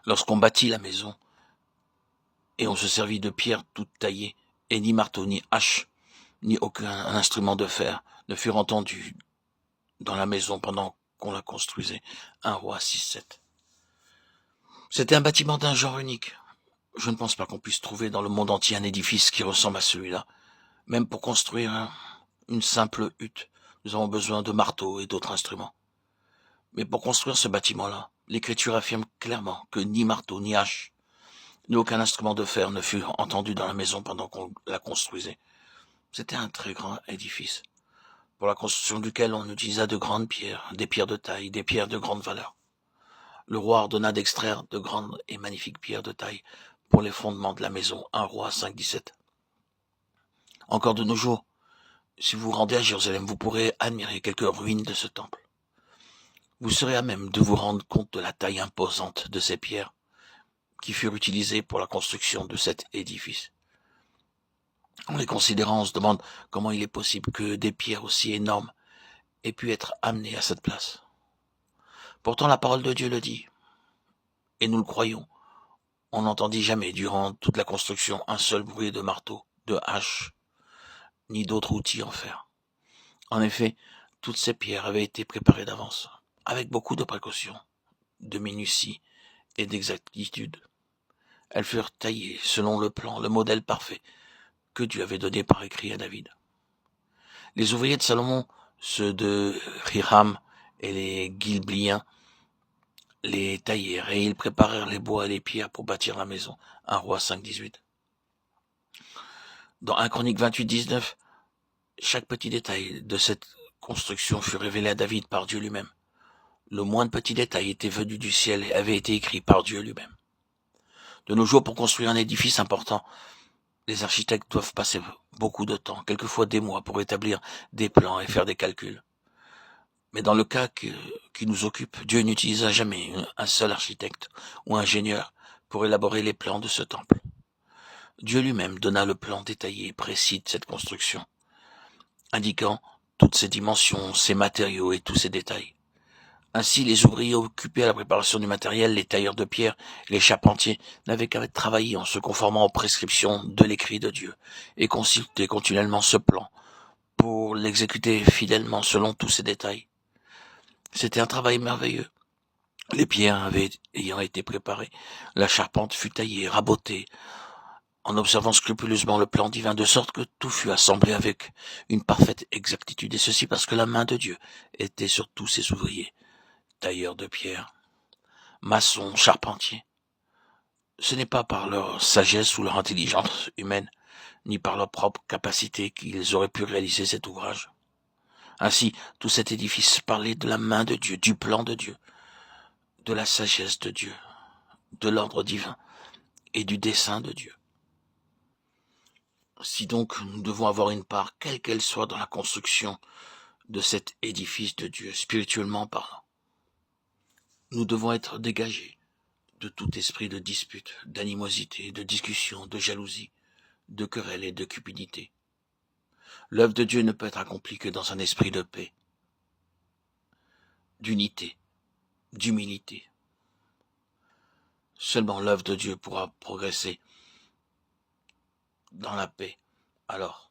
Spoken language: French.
Lorsqu'on bâtit la maison, et on se servit de pierres toutes taillées, et ni marteau, ni hache, ni aucun instrument de fer ne furent entendus dans la maison pendant qu'on la construisait. 1 Roi 6-7. C'était un bâtiment d'un genre unique. Je ne pense pas qu'on puisse trouver dans le monde entier un édifice qui ressemble à celui-là. Même pour construire une simple hutte, nous avons besoin de marteaux et d'autres instruments. Mais pour construire ce bâtiment-là, l'Écriture affirme clairement que ni marteau, ni hache, ni aucun instrument de fer ne fut entendu dans la maison pendant qu'on la construisait. C'était un très grand édifice, pour la construction duquel on utilisa de grandes pierres, des pierres de taille, des pierres de grande valeur. Le roi ordonna d'extraire de grandes et magnifiques pierres de taille pour les fondements de la maison. 1 Roi 5-17. Encore de nos jours, si vous vous rendez à Jérusalem, vous pourrez admirer quelques ruines de ce temple. Vous serez à même de vous rendre compte de la taille imposante de ces pierres qui furent utilisées pour la construction de cet édifice. En les considérant, on se demande comment il est possible que des pierres aussi énormes aient pu être amenées à cette place. Pourtant, la parole de Dieu le dit, et nous le croyons. On n'entendit jamais, durant toute la construction, un seul bruit de marteau, de hache, ni d'autres outils en fer. En effet, toutes ces pierres avaient été préparées d'avance, avec beaucoup de précautions, de minutie et d'exactitude. Elles furent taillées selon le plan, le modèle parfait que Dieu avait donné par écrit à David. Les ouvriers de Salomon, ceux de Hiram et les Gilbliens, les taillèrent et ils préparèrent les bois et les pierres pour bâtir la maison. 1 Roi 5-18. Dans 1 Chronique 28-19, chaque petit détail de cette construction fut révélé à David par Dieu lui-même. Le moindre petit détail était venu du ciel et avait été écrit par Dieu lui-même. De nos jours, pour construire un édifice important, les architectes doivent passer beaucoup de temps, quelquefois des mois, pour établir des plans et faire des calculs. Mais dans le cas qui nous occupe, Dieu n'utilisa jamais un seul architecte ou ingénieur pour élaborer les plans de ce temple. Dieu lui-même donna le plan détaillé et précis de cette construction, indiquant toutes ses dimensions, ses matériaux et tous ses détails. Ainsi, les ouvriers occupés à la préparation du matériel, les tailleurs de pierre et les charpentiers n'avaient qu'à travailler en se conformant aux prescriptions de l'écrit de Dieu et consulter continuellement ce plan pour l'exécuter fidèlement selon tous ses détails. C'était un travail merveilleux. Les pierres ayant été préparées, la charpente fut taillée, rabotée, en observant scrupuleusement le plan divin, de sorte que tout fut assemblé avec une parfaite exactitude, et ceci parce que la main de Dieu était sur tous ses ouvriers, tailleurs de pierre, maçons, charpentiers. Ce n'est pas par leur sagesse ou leur intelligence humaine, ni par leur propre capacité qu'ils auraient pu réaliser cet ouvrage. Ainsi, tout cet édifice parlait de la main de Dieu, du plan de Dieu, de la sagesse de Dieu, de l'ordre divin et du dessein de Dieu. Si donc nous devons avoir une part, quelle qu'elle soit, dans la construction de cet édifice de Dieu, spirituellement parlant, nous devons être dégagés de tout esprit de dispute, d'animosité, de discussion, de jalousie, de querelle et de cupidité. L'œuvre de Dieu ne peut être accomplie que dans un esprit de paix, d'unité, d'humilité. Seulement l'œuvre de Dieu pourra progresser dans la paix. Alors,